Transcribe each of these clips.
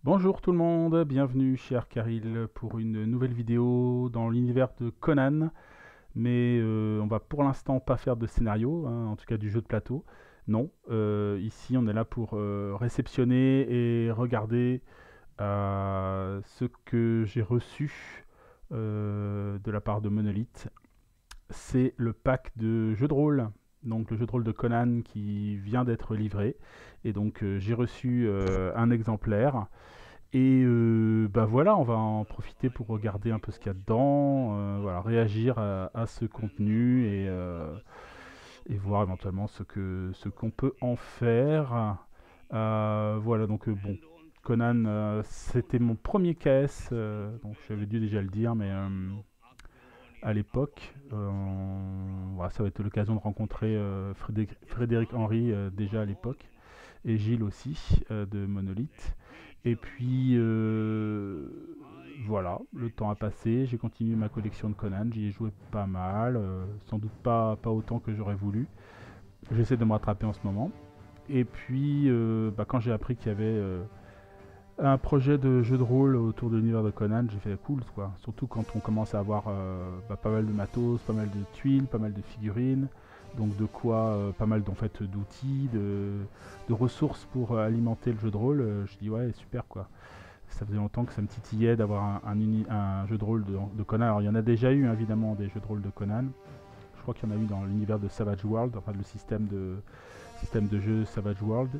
Bonjour tout le monde, bienvenue chez Arcaril pour une nouvelle vidéo dans l'univers de Conan, mais on va pour l'instant pas faire de scénario, hein, en tout cas du jeu de plateau. Non, ici on est là pour réceptionner et regarder ce que j'ai reçu de la part de Monolith. C'est le pack de jeux de rôle, donc le jeu de rôle de Conan qui vient d'être livré, et donc j'ai reçu un exemplaire. Et bah voilà, on va en profiter pour regarder un peu ce qu'il y a dedans, voilà, réagir à ce contenu et voir éventuellement ce qu'on peut en faire. Voilà, donc bon, Conan, c'était mon premier KS, donc j'avais dû déjà le dire, mais à l'époque, voilà, ça va être l'occasion de rencontrer Frédéric Henry déjà à l'époque et Gilles aussi de Monolith. Et puis voilà, le temps a passé, j'ai continué ma collection de Conan, j'y ai joué pas mal, sans doute pas autant que j'aurais voulu. J'essaie de me rattraper en ce moment. Et puis bah, quand j'ai appris qu'il y avait un projet de jeu de rôle autour de l'univers de Conan, j'ai fait cool quoi. Surtout quand on commence à avoir bah, pas mal de matos, pas mal de tuiles, pas mal de figurines, donc de quoi pas mal en fait d'outils, de ressources pour alimenter le jeu de rôle. Je dis ouais super quoi. Ça faisait longtemps que ça me titillait d'avoir un jeu de rôle de Conan. Alors il y en a déjà eu évidemment des jeux de rôle de Conan. Je crois qu'il y en a eu dans l'univers de Savage World, enfin le système de jeu Savage World.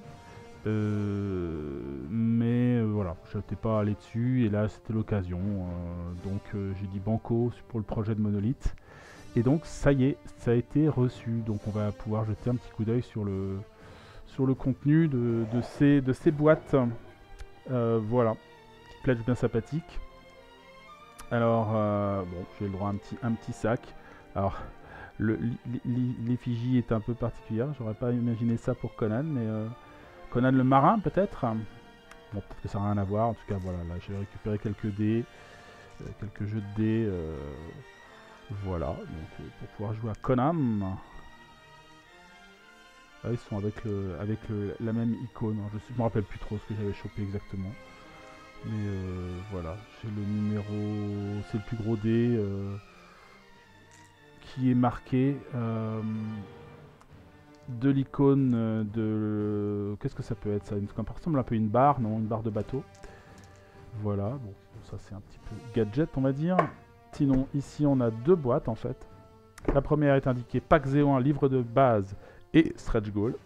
Mais voilà, je n'étais pas allé dessus et là c'était l'occasion. Donc j'ai dit banco pour le projet de Monolith. Et donc ça y est, ça a été reçu. Donc on va pouvoir jeter un petit coup d'œil sur le contenu de ces boîtes. Voilà, petite pledge bien sympathique. Alors bon, j'ai le droit à un petit sac. Alors l'effigie est un peu particulière, j'aurais pas imaginé ça pour Conan, mais Conan le marin peut-être. Bon, peut-être que ça n'a rien à voir. En tout cas, voilà, là j'ai récupéré quelques dés, quelques jeux de dés. Voilà, donc pour pouvoir jouer à Conan. Ah, ils sont avec la même icône. Je me rappelle plus trop ce que j'avais chopé exactement. Mais voilà, j'ai le numéro. C'est le plus gros dé qui est marqué de l'icône de. Qu'est-ce que ça peut être ça? Ça ressemble un peu à une barre, non? Une barre de bateau. Voilà, bon, ça c'est un petit peu gadget on va dire. Sinon, ici on a deux boîtes en fait. La première est indiquée Pack Zéon, livre de base et stretch goal.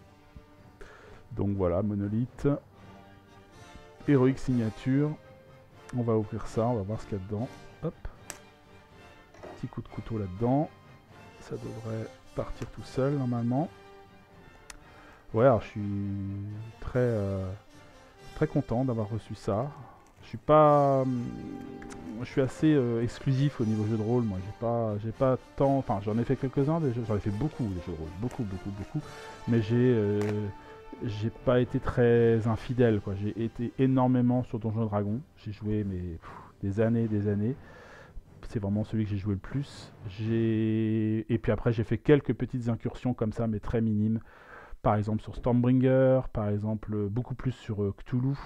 Donc voilà, monolithe. Héroïque signature. On va ouvrir ça, on va voir ce qu'il y a dedans. Hop. Petit coup de couteau là-dedans. Ça devrait partir tout seul normalement. Ouais, alors je suis très content d'avoir reçu ça. Je suis pas, je suis assez exclusif au niveau jeu de rôle. Moi, j'ai pas tant, enfin, j'en ai fait quelques-uns. J'en ai fait beaucoup des jeux de rôle, beaucoup. Mais j'ai pas été très infidèle, quoi. J'ai été énormément sur Donjons et Dragons. J'ai joué des années. C'est vraiment celui que j'ai joué le plus. Et puis après, j'ai fait quelques petites incursions comme ça, mais très minimes. Par exemple sur Stormbringer, par exemple beaucoup plus sur Cthulhu.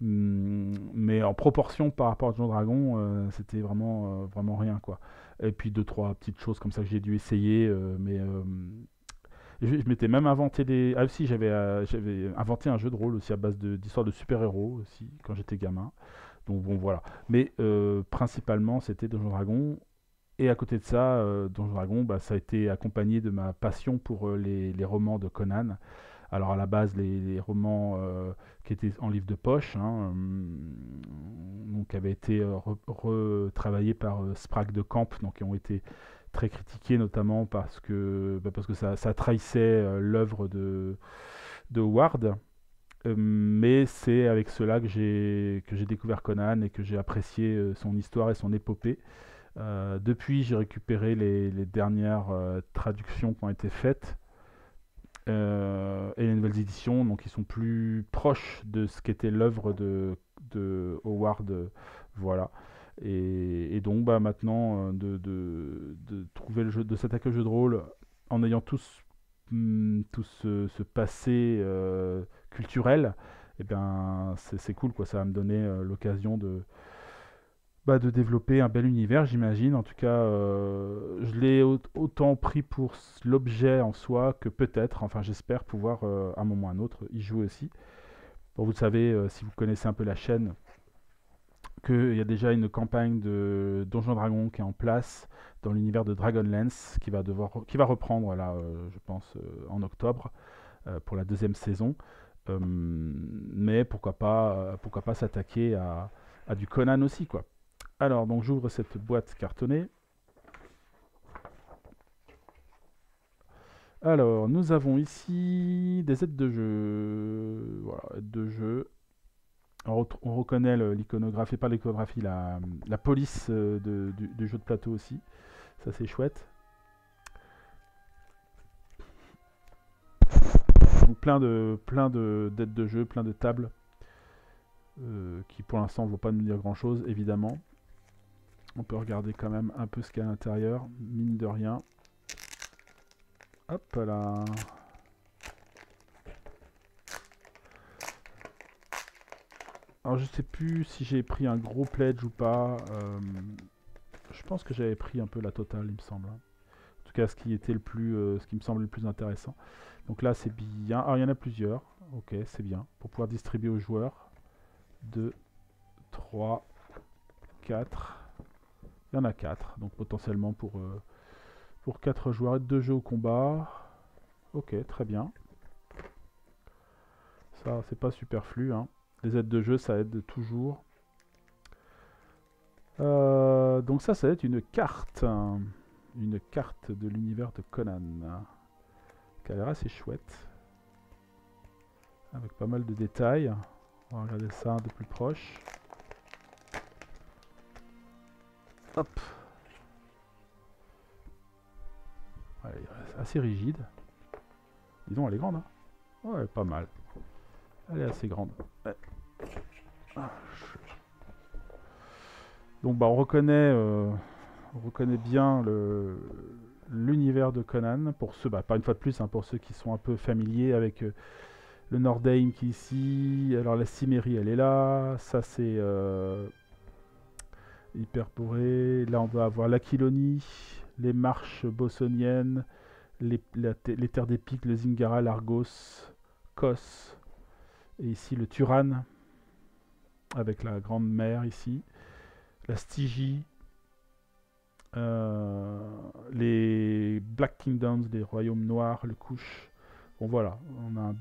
Mais en proportion par rapport à Donjons Dragon, c'était vraiment rien quoi. Et puis deux trois petites choses comme ça que j'ai dû essayer, mais je m'étais même inventé des. Ah si, j'avais inventé un jeu de rôle aussi à base d'histoires de super-héros aussi quand j'étais gamin. Donc bon voilà. Mais principalement c'était Donjons Dragon. Et à côté de ça, Donjons Dragon, bah, ça a été accompagné de ma passion pour les romans de Conan. Alors à la base, les romans qui étaient en livre de poche, hein, donc avaient été retravaillés par Sprague de Camp, donc qui ont été très critiqués notamment parce que ça trahissait l'œuvre de Howard. Mais c'est avec cela que j'ai découvert Conan et que j'ai apprécié son histoire et son épopée. Depuis, j'ai récupéré les dernières traductions qui ont été faites et les nouvelles éditions, donc ils sont plus proches de ce qu'était l'œuvre de Howard, voilà. Et donc, bah, maintenant, de trouver le jeu, de s'attaquer au jeu de rôle en ayant tout ce passé culturel, et bien c'est cool, quoi. Ça va me donner l'occasion de développer un bel univers, j'imagine. En tout cas, je l'ai autant pris pour l'objet en soi que peut-être, enfin j'espère pouvoir à un moment ou à un autre y jouer aussi. Bon, vous le savez, si vous connaissez un peu la chaîne, qu'il y a déjà une campagne de Donjons Dragons qui est en place dans l'univers de Dragonlance qui va reprendre là, je pense, en octobre pour la deuxième saison. Mais pourquoi pas s'attaquer à du Conan aussi, quoi. Alors, donc j'ouvre cette boîte cartonnée. Alors, nous avons ici des aides de jeu. Voilà, aides de jeu. Alors, on reconnaît l'iconographie, pas l'iconographie, la police du jeu de plateau aussi. Ça, c'est chouette. Donc, plein d'aides de jeu, plein de tables. Qui pour l'instant ne vont pas nous dire grand chose, évidemment. On peut regarder quand même un peu ce qu'il y a à l'intérieur, mine de rien. Hop là. Alors je sais plus si j'ai pris un gros pledge ou pas. Je pense que j'avais pris un peu la totale, il me semble. En tout cas, ce qui était ce qui me semble le plus intéressant. Donc là, c'est bien. Alors il y en a plusieurs. Ok, c'est bien. Pour pouvoir distribuer aux joueurs. 2, 3, 4. Il y en a 4. Donc potentiellement pour 4 joueurs. Aide de jeu au combat. Ok, très bien. Ça, c'est pas superflu, hein. Les aides de jeu, ça aide toujours. Donc ça va être une carte. Une carte de l'univers de Conan. Qui a l'air assez chouette. Avec pas mal de détails. On va regarder ça de plus proche. Hop. Ouais, elle est assez rigide. Disons, elle est grande, hein. Ouais, pas mal. Elle est assez grande. Ouais. Donc bah on reconnaît bien l'univers de Conan pour ceux, pas une fois de plus, hein, pour ceux qui sont un peu familiers avec le Nordheim qui est ici. Alors la Cimmérie, elle est là. Ça c'est Hyperborée. Là on va avoir l'Aquilonie, les marches bossoniennes, les terres des pics, le Zingara, l'Argos, Kos, et ici le Turan avec la grande mer ici. La Stygie, les Black Kingdoms, les royaumes noirs, le Kush. Bon voilà, on a une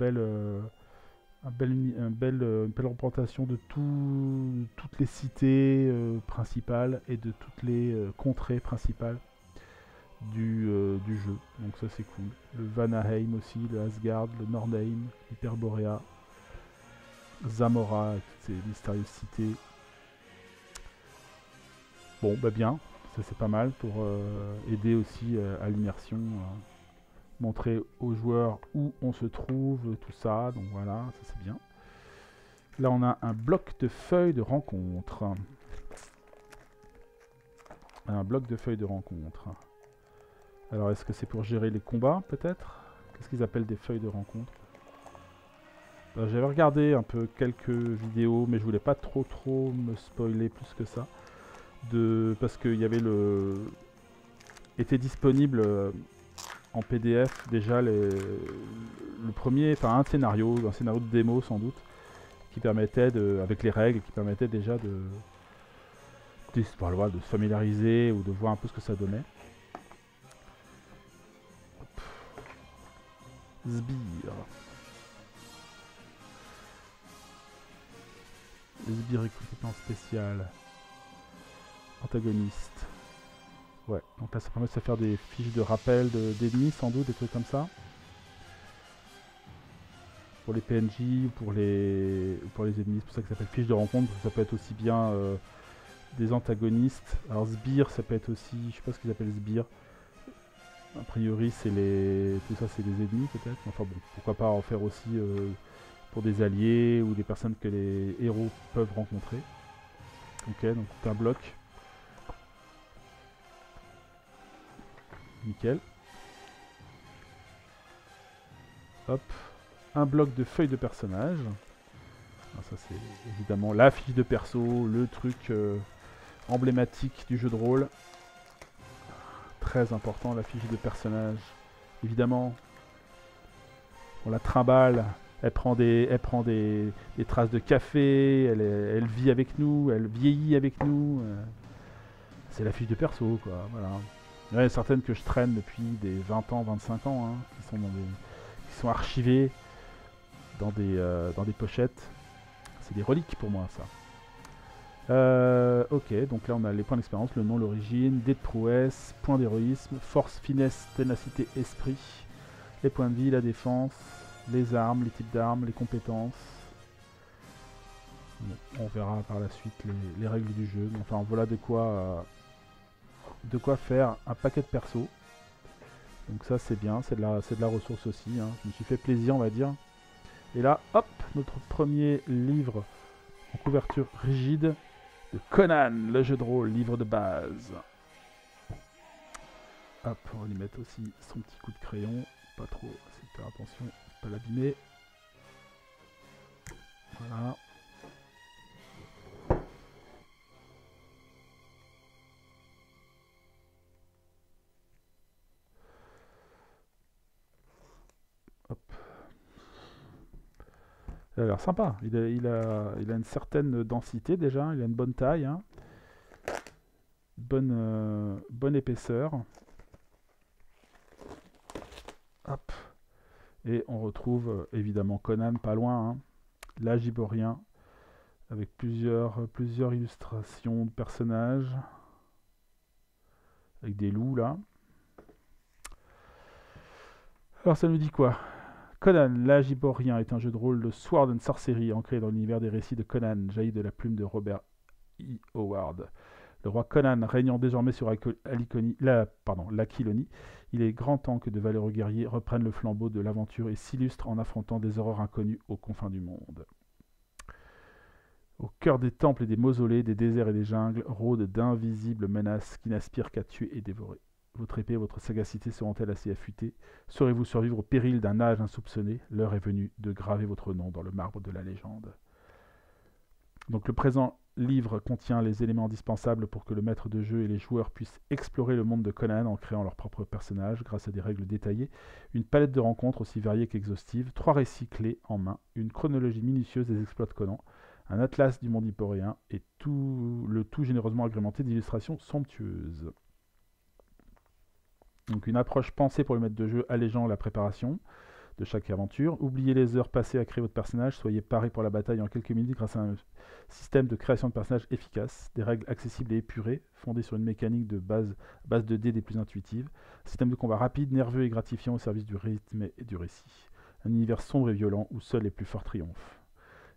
belle représentation de toutes les cités principales et de toutes les contrées principales du jeu. Donc ça c'est cool. Le Vanaheim aussi, le Asgard, le Nordheim, Hyperborea, Zamora, toutes ces mystérieuses cités. Bon, bah bien, ça c'est pas mal pour aider aussi à l'immersion, montrer aux joueurs où on se trouve, tout ça, donc voilà, ça c'est bien. Là on a un bloc de feuilles de rencontre. Un bloc de feuilles de rencontre. Alors est-ce que c'est pour gérer les combats peut-être? Qu'est-ce qu'ils appellent des feuilles de rencontre? J'avais regardé un peu quelques vidéos, mais je voulais pas trop me spoiler plus que ça. Parce qu'il y avait était disponible en PDF déjà le premier, enfin un scénario de démo sans doute, qui permettait avec les règles, qui permettait déjà de se familiariser ou de voir un peu ce que ça donnait. Sbire. Sbire et compétence spéciale. Antagoniste. Ouais, donc là ça permet de se faire des fiches de rappel d'ennemis sans doute, des trucs comme ça. Pour les PNJ ou pour les ennemis, c'est pour ça que ça s'appelle fiche de rencontre, ça peut être aussi bien des antagonistes. Alors sbire, ça peut être aussi, je sais pas ce qu'ils appellent sbire. A priori c'est tout ça c'est des ennemis peut-être. Enfin bon, pourquoi pas en faire aussi pour des alliés ou des personnes que les héros peuvent rencontrer. Ok, donc c'est un bloc. Nickel. Hop. Un bloc de feuilles de personnages. Ah, ça c'est évidemment la fiche de perso, le truc emblématique du jeu de rôle. Très important, la fiche de personnage. Évidemment, on la trimballe, elle prend des traces de café, elle vit avec nous, elle vieillit avec nous. C'est la fiche de perso, quoi. Voilà. Il y en a certaines que je traîne depuis des 20 ans, 25 ans, hein, qui sont archivées dans des pochettes. C'est des reliques pour moi, ça. Ok, donc là on a les points d'expérience, le nom, l'origine, dés de prouesse, points d'héroïsme, force, finesse, ténacité, esprit, les points de vie, la défense, les armes, les types d'armes, les compétences. Bon, on verra par la suite les règles du jeu. Mais enfin voilà de quoi faire un paquet de persos. Donc ça c'est bien, c'est de la ressource aussi. Hein. Je me suis fait plaisir on va dire. Et là, hop, notre premier livre en couverture rigide de Conan, le jeu de rôle, livre de base. Hop, on va lui mettre aussi son petit coup de crayon. Pas trop, essayer de faire attention, pas l'abîmer. Voilà. Hop. Il a l'air sympa. Il a une certaine densité déjà. Il a une bonne taille. Hein. Bonne épaisseur. Hop. Et on retrouve évidemment Conan pas loin. Hein. L'Agiborien. Avec plusieurs illustrations de personnages. Avec des loups là. Alors ça nous dit quoi? Conan, l'Agiborien est un jeu de rôle de Sword and Sorcery ancré dans l'univers des récits de Conan, jailli de la plume de Robert E. Howard. Le roi Conan régnant désormais sur l'Aquilonie, il est grand temps que de valeureux guerriers reprennent le flambeau de l'aventure et s'illustrent en affrontant des horreurs inconnues aux confins du monde. Au cœur des temples et des mausolées, des déserts et des jungles, rôdent d'invisibles menaces qui n'aspirent qu'à tuer et dévorer. Votre épée et votre sagacité seront-elles assez affûtées? Saurez-vous survivre au péril d'un âge insoupçonné? L'heure est venue de graver votre nom dans le marbre de la légende. Donc le présent livre contient les éléments indispensables pour que le maître de jeu et les joueurs puissent explorer le monde de Conan en créant leurs propres personnages grâce à des règles détaillées, une palette de rencontres aussi variée qu'exhaustive, 3 récits clés en main, une chronologie minutieuse des exploits de Conan, un atlas du monde hyporéen et le tout généreusement agrémenté d'illustrations somptueuses. Donc une approche pensée pour le maître de jeu allégeant la préparation de chaque aventure. Oubliez les heures passées à créer votre personnage, soyez paré pour la bataille en quelques minutes grâce à un système de création de personnages efficace, des règles accessibles et épurées, fondées sur une mécanique de base de dés des plus intuitives, un système de combat rapide, nerveux et gratifiant au service du rythme et du récit. Un univers sombre et violent où seuls les plus forts triomphent.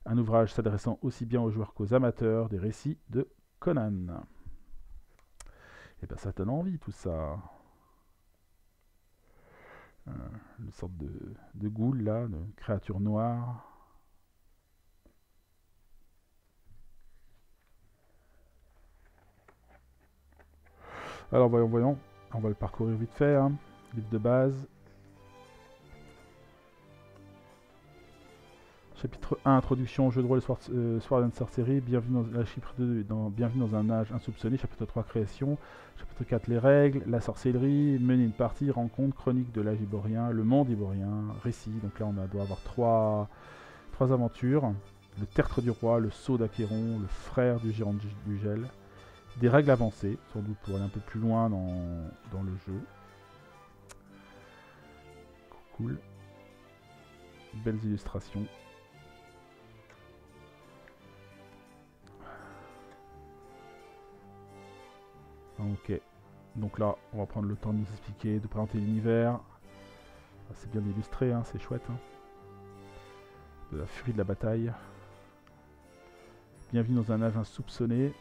Un ouvrage s'adressant aussi bien aux joueurs qu'aux amateurs des récits de Conan. Et ben ça donne envie tout ça. Une sorte de ghoul là, de créature noire. Alors voyons. On va le parcourir vite fait. Hein. Livre de base. Chapitre 1, Introduction au jeu de rôle Sword and Sorcery. Bienvenue dans un âge insoupçonné. Chapitre 3, Création. Chapitre 4, Les règles, la sorcellerie, mener une partie, rencontre, chronique de l'âge iborien, le monde iborien, récit. Donc là, doit avoir trois aventures. Le tertre du roi, le sceau d'Achéron, le frère du gérant du gel. Des règles avancées, sans doute pour aller un peu plus loin dans le jeu. Cool. Belles illustrations. Ok, donc là, on va prendre le temps de nous expliquer, de présenter l'univers. C'est bien illustré, hein, c'est chouette. Hein. De la furie de la bataille. Bienvenue dans un âge insoupçonné.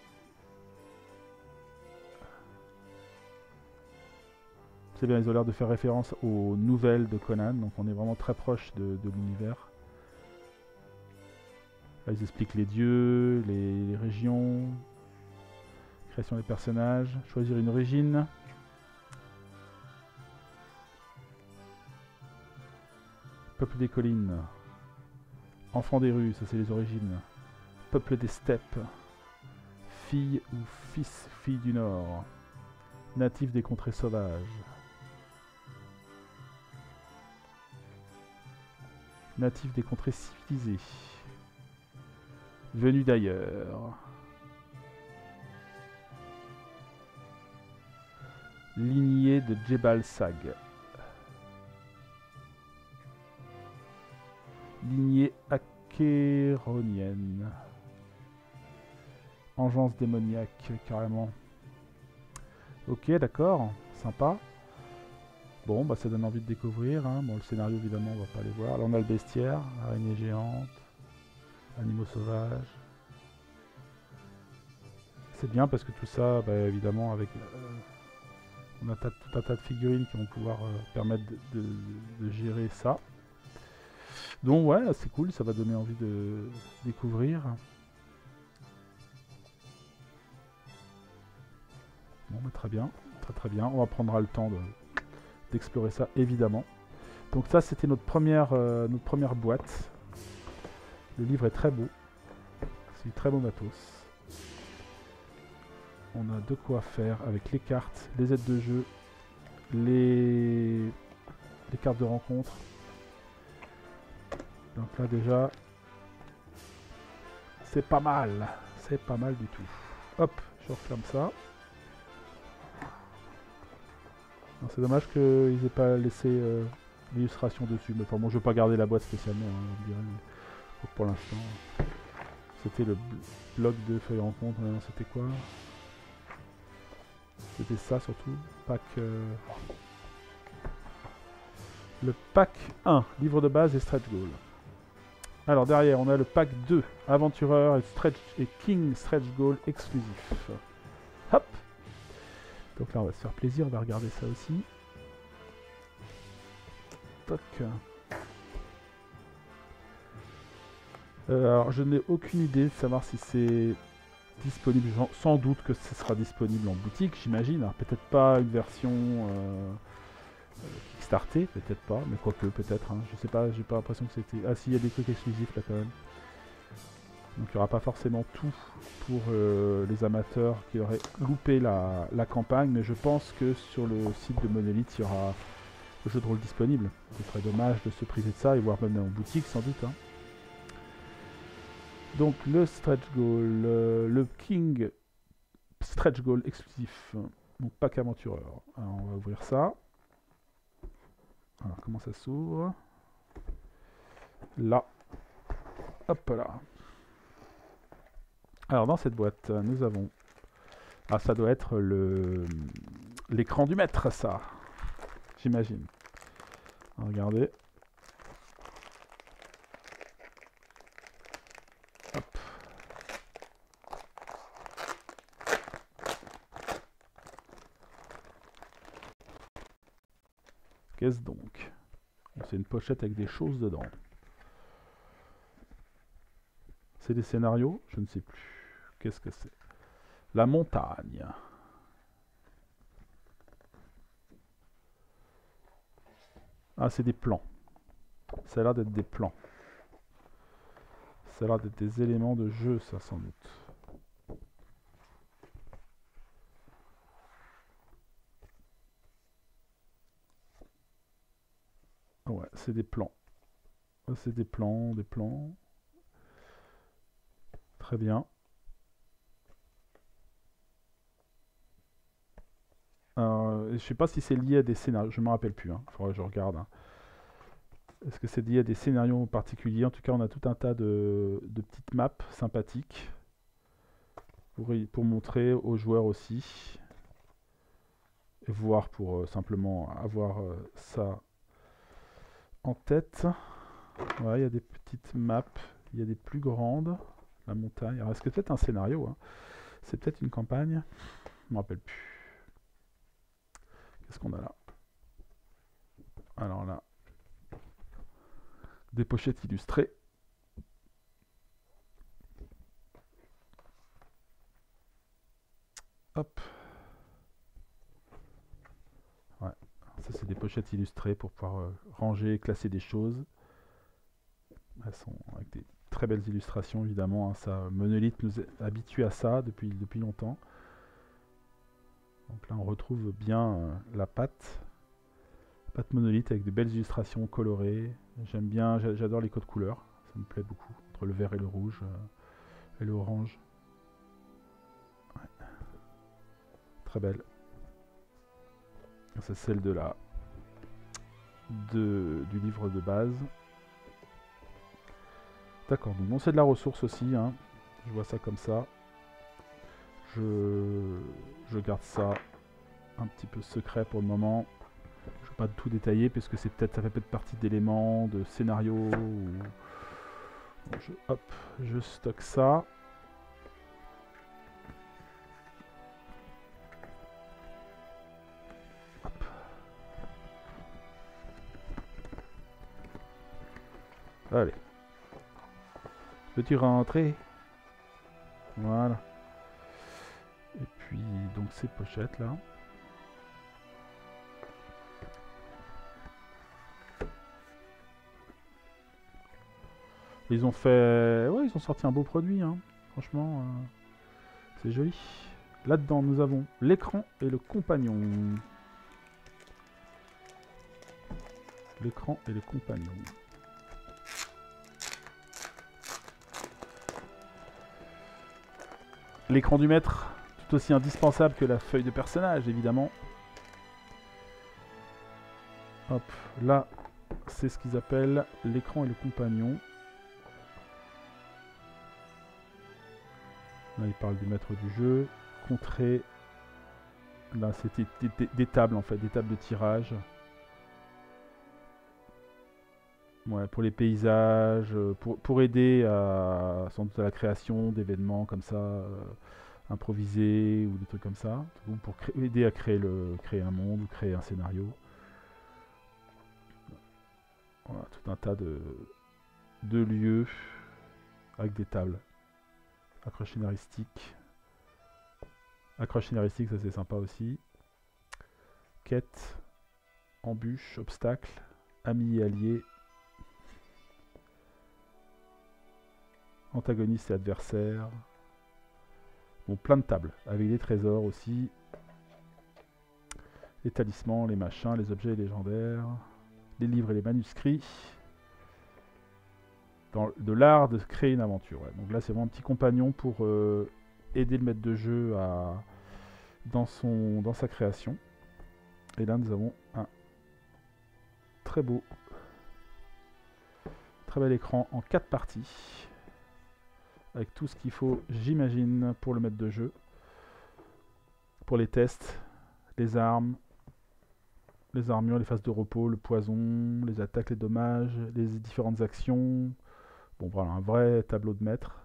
C'est bien, ils ont l'air de faire référence aux nouvelles de Conan, donc on est vraiment très proche de l'univers. Là, ils expliquent les dieux, les régions, création des personnages, choisir une origine. Peuple des collines. Enfant des rues, ça c'est les origines. Peuple des steppes. Fille ou fille du Nord. Natif des contrées sauvages. Natif des contrées civilisées. Venu d'ailleurs. Lignée de Jebal Sag. Lignée acéronienne. Engeance démoniaque, carrément. Ok, d'accord. Sympa. Bon, bah ça donne envie de découvrir. Hein. Bon, le scénario, évidemment, on va pas aller voir. Là, on a le bestiaire. Araignée géante. Animaux sauvages. C'est bien parce que tout ça, bah, évidemment, avec... on a tout un tas de figurines qui vont pouvoir permettre de gérer ça. Donc ouais, c'est cool, ça va donner envie de découvrir. Bon, bah, très bien, très bien. On va prendre le temps d'explorer ça, évidemment. Donc ça, c'était notre première boîte. Le livre est très beau. C'est du très beau matos. On a de quoi faire avec les cartes, les aides de jeu, les cartes de rencontre. Donc là déjà, c'est pas mal du tout. Hop, je referme ça. C'est dommage qu'ils aient pas laissé l'illustration dessus. Mais enfin bon, je vais pas garder la boîte spécialement, hein, on dirait, mais pour l'instant. C'était le bloc de feuilles rencontre, c'était quoi? C'était ça surtout. Pack. Le pack 1, livre de base et stretch goal. Alors derrière, on a le pack 2, aventureur et King stretch goal exclusif. Hop. Donc là, on va se faire plaisir, on va regarder ça aussi. Toc. Alors, je n'ai aucune idée de savoir si c'est disponible. Sans doute que ce sera disponible en boutique, j'imagine. Alors, peut-être pas une version Kickstarter, peut-être pas, mais quoique, peut-être. Hein. Je sais pas, j'ai pas l'impression que c'était... Ah si, il y a des trucs exclusifs là quand même. Donc il n'y aura pas forcément tout pour les amateurs qui auraient loupé la campagne, mais je pense que sur le site de Monolith, il y aura le jeu de rôle disponible. Ce serait dommage de se priver de ça et voir même en boutique sans doute. Hein. Donc le stretch goal, le King stretch goal exclusif, donc pack aventureur. Alors on va ouvrir ça. Alors comment ça s'ouvre? Là. Hop là. Alors dans cette boîte, nous avons... Ah, ça doit être l'écran du maître, ça. J'imagine. Regardez. Hop. Qu'est-ce donc? C'est une pochette avec des choses dedans. C'est des scénarios? Je ne sais plus. Qu'est-ce que c'est? La montagne. Ah, c'est des plans. Ça a l'air d'être des plans. Ça a l'air d'être des éléments de jeu, ça, sans doute. Ouais, c'est des plans. C'est des plans, des plans. Très bien. Je sais pas si c'est lié à des scénarios, je me rappelle plus, hein. Faudrait que je regarde. Hein. Est-ce que c'est lié à des scénarios particuliers? En tout cas, on a tout un tas de petites maps sympathiques pour montrer aux joueurs aussi. Et voir pour simplement avoir ça en tête. Ouais, il y a des petites maps, il y a des plus grandes. La montagne. Alors, est-ce que c'est peut-être un scénario? Hein? C'est peut-être une campagne? Je me rappelle plus. Qu'est-ce qu'on a là? Alors là, des pochettes illustrées. Hop. Ouais. Ça, c'est des pochettes illustrées pour pouvoir ranger et classer des choses. Elles sont avec des très belles illustrations, évidemment. Hein, ça, Monolith nous habitue à ça depuis longtemps. Donc là, on retrouve bien la patte Monolith avec de belles illustrations colorées. J'aime bien, j'adore les codes couleurs. Ça me plaît beaucoup, entre le vert et le rouge et le orange. Ouais. Très belle. C'est celle du livre de base. D'accord, donc c'est de la ressource aussi. Hein. Je vois ça comme ça. Je garde ça un petit peu secret pour le moment. Je ne vais pas tout détailler parce que ça fait peut-être partie d'éléments, de scénarios. Je stocke ça. Hop. Allez. Peux-tu rentrer? Voilà. Et puis, donc ces pochettes là. Ils ont fait... Ouais, ils ont sorti un beau produit, hein. Franchement, c'est joli. Là-dedans, nous avons l'écran et le compagnon. L'écran et le compagnon. L'écran du maître, tout aussi indispensable que la feuille de personnage, évidemment. Hop, là, c'est ce qu'ils appellent l'écran et le compagnon. Là, il parle du maître du jeu. Contrer. Là, c'était des tables, en fait, des tables de tirage. Ouais, pour les paysages, pour aider sans doute à la création d'événements comme ça, improvisés ou des trucs comme ça. Ou pour aider à créer un monde ou créer un scénario. Voilà, tout un tas de lieux avec des tables. Accroche scénaristique. Accroche scénaristique, ça c'est sympa aussi. Quête, embûche, obstacle, amis et alliés. Antagoniste et adversaire. Bon, plein de tables, avec des trésors aussi. Les talismans, les machins, les objets légendaires. Les livres et les manuscrits. De l'art de créer une aventure. Ouais. Donc là, c'est vraiment un petit compagnon pour aider le maître de jeu dans sa création. Et là, nous avons un très bel écran en 4 parties. Avec tout ce qu'il faut, j'imagine, pour le maître de jeu. Pour les tests, les armes, les armures, les phases de repos, le poison, les attaques, les dommages, les différentes actions. Bon, voilà, un vrai tableau de maître.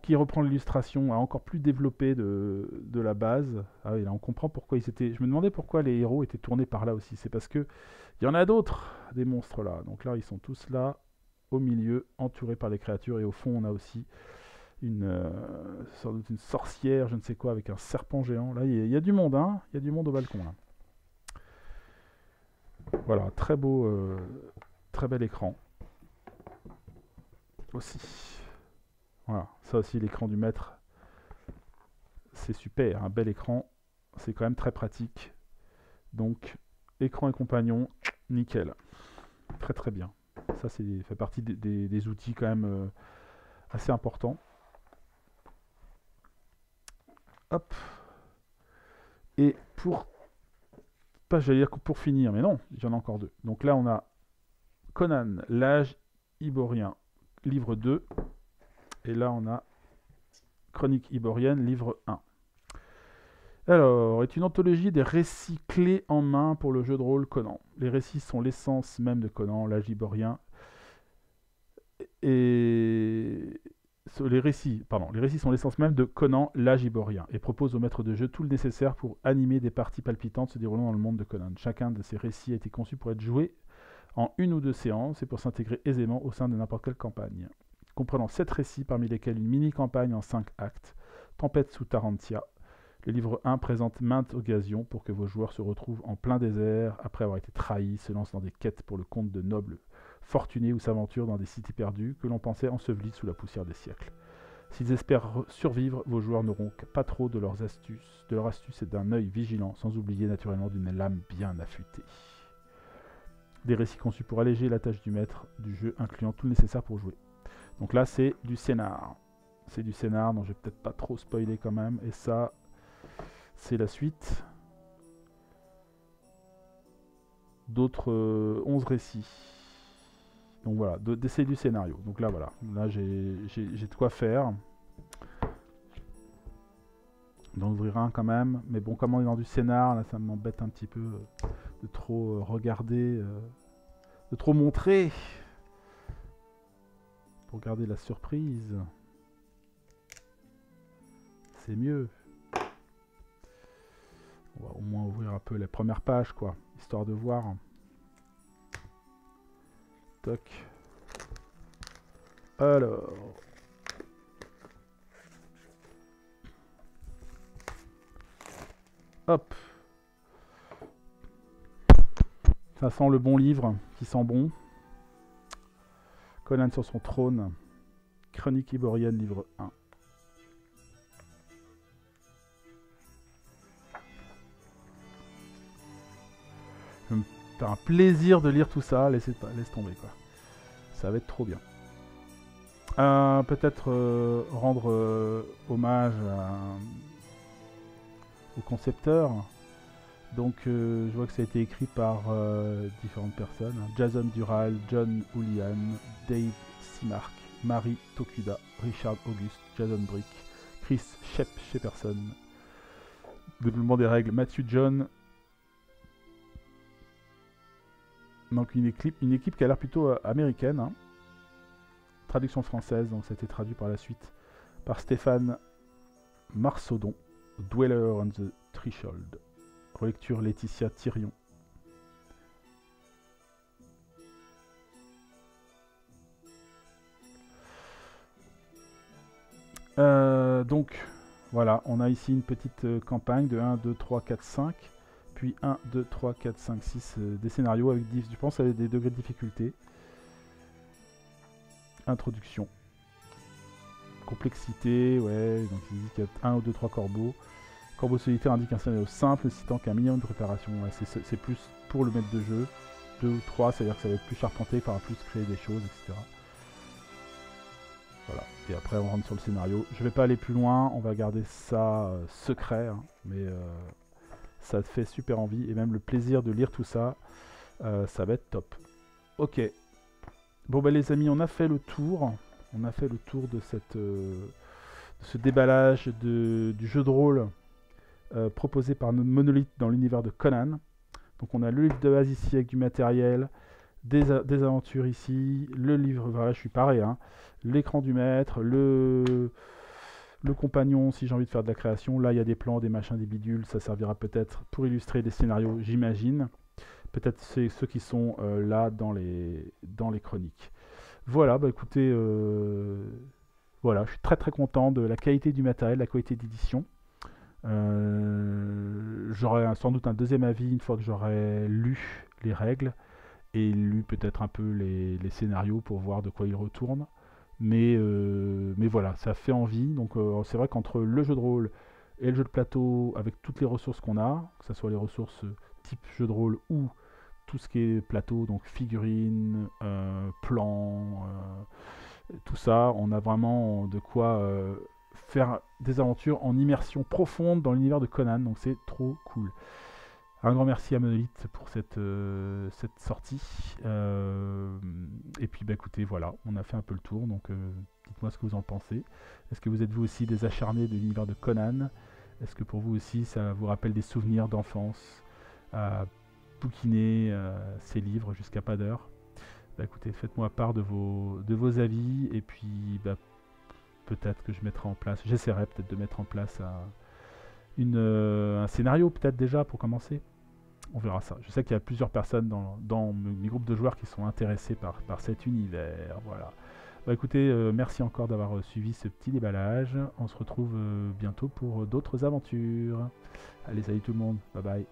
Qui reprend l'illustration encore plus développée de la base. Ah oui, là on comprend pourquoi ils étaient... Je me demandais pourquoi les héros étaient tournés par là aussi. C'est parce que il y en a d'autres, des monstres là. Donc là, ils sont tous là, au milieu, entourés par les créatures. Et au fond, on a aussi sans doute une sorcière, je ne sais quoi, avec un serpent géant. Là, il y a du monde, hein. Il y a du monde au balcon, là. Voilà, très beau, très bel écran. Aussi. Voilà, ça aussi, l'écran du maître, c'est super, un bel écran, c'est quand même très pratique. Donc, écran et compagnon, nickel. Très très bien. Ça, fait partie des outils quand même assez importants. Hop. Et j'allais dire pour finir, mais non, il y en a encore deux. Donc là, on a Conan, l'âge iborien, livre 2. Et là, on a Chronique iborienne, livre 1. Alors, est une anthologie des récits clés en main pour le jeu de rôle Conan. Les récits sont l'essence même de Conan, l'âge iborien. Et les récits sont l'essence même de Conan, l'âge iborien, et proposent au maître de jeu tout le nécessaire pour animer des parties palpitantes se déroulant dans le monde de Conan. Chacun de ces récits a été conçu pour être joué en 1 ou 2 séances et pour s'intégrer aisément au sein de n'importe quelle campagne. Comprenant 7 récits, parmi lesquels une mini-campagne en 5 actes, Tempête sous Tarantia, Le livre 1 présente maintes occasions pour que vos joueurs se retrouvent en plein désert après avoir été trahis, se lancent dans des quêtes pour le compte de nobles fortunés ou s'aventurent dans des cités perdues que l'on pensait ensevelies sous la poussière des siècles. S'ils espèrent survivre, vos joueurs n'auront pas trop de leur astuce et d'un œil vigilant, sans oublier naturellement d'une lame bien affûtée. Des récits conçus pour alléger la tâche du maître du jeu, incluant tout le nécessaire pour jouer. Donc là, c'est du scénar. C'est du scénar, donc je vais peut-être pas trop spoiler quand même. Et ça, c'est la suite d'autres 11 récits. Donc voilà, d'essayer du scénario. Donc là, voilà. Là, j'ai de quoi faire. D'en ouvrir un quand même. Mais bon, comme on est dans du scénar, là, ça m'embête un petit peu de trop regarder, de trop montrer. Pour garder la surprise. C'est mieux. On va au moins ouvrir un peu les premières pages, quoi. Histoire de voir. Toc. Alors. Hop. Ça sent le bon livre, qui sent bon. Conan sur son trône. Chronique iborienne, livre 1. Je vais me faire un plaisir de lire tout ça. Laisse tomber, quoi. Ça va être trop bien. Peut-être rendre hommage au concepteur. Donc je vois que ça a été écrit par différentes personnes. Jason Dural, John Houlihan, Dave Simark, Mari Tokuda, Richard Auguste, Jason Brick, Chris Shepperson. Développement des règles, Matthew John. Donc une équipe qui a l'air plutôt américaine. Hein. Traduction française, donc ça a été traduit par la suite par Stéphane Marsaudon, Dweller on the Threshold. Relecture Laetitia Thirion. Donc voilà, on a ici une petite campagne de 1, 2, 3, 4, 5. Puis 1, 2, 3, 4, 5, 6 des scénarios avec, je pense, avec des degrés de difficulté. Introduction. Complexité, ouais, donc il dit qu'il y a 1 ou 2, 3 corbeaux. Corbeau solitaire indique un scénario simple, citant qu'un minimum de préparation. Ouais, c'est plus pour le maître de jeu. 2 ou 3, c'est-à-dire que ça va être plus charpenté, il faudra plus créer des choses, etc. Voilà, et après on rentre sur le scénario. Je vais pas aller plus loin, on va garder ça secret, hein, mais ça te fait super envie, et même le plaisir de lire tout ça, ça va être top. Ok. Bon bah les amis, on a fait le tour. On a fait le tour de ce déballage du jeu de rôle proposé par Monolith dans l'univers de Conan. Donc on a le livre de base ici avec du matériel, des aventures ici, le livre, voilà je suis pareil, hein, l'écran du maître, le compagnon si j'ai envie de faire de la création. Là il y a des plans, des machins, des bidules, ça servira peut-être pour illustrer des scénarios, j'imagine. Peut-être c'est ceux qui sont là dans les chroniques. Voilà, bah écoutez, voilà, je suis très très content de la qualité du matériel, la qualité d'édition. J'aurai sans doute un deuxième avis une fois que j'aurai lu les règles et lu peut-être un peu les scénarios pour voir de quoi ils retournent. Mais voilà, ça fait envie. Donc c'est vrai qu'entre le jeu de rôle et le jeu de plateau, avec toutes les ressources qu'on a, que ce soit les ressources type jeu de rôle ou tout ce qui est plateau, donc figurines, plans, tout ça, on a vraiment de quoi faire des aventures en immersion profonde dans l'univers de Conan, donc c'est trop cool. Un grand merci à Monolith pour cette sortie. Et puis bah écoutez, voilà, on a fait un peu le tour, donc dites-moi ce que vous en pensez. Est-ce que vous êtes vous aussi des acharnés de l'univers de Conan? Est-ce que pour vous aussi ça vous rappelle des souvenirs d'enfance à bouquiner ces livres jusqu'à pas d'heure? Bah écoutez, faites-moi part de vos avis, et puis bah, peut-être que je mettrai en place, j'essaierai peut-être de mettre en place un scénario peut-être déjà pour commencer. On verra ça. Je sais qu'il y a plusieurs personnes dans mes groupes de joueurs qui sont intéressés par cet univers. Voilà. Bah écoutez, merci encore d'avoir suivi ce petit déballage. On se retrouve bientôt pour d'autres aventures. Allez, salut tout le monde. Bye bye.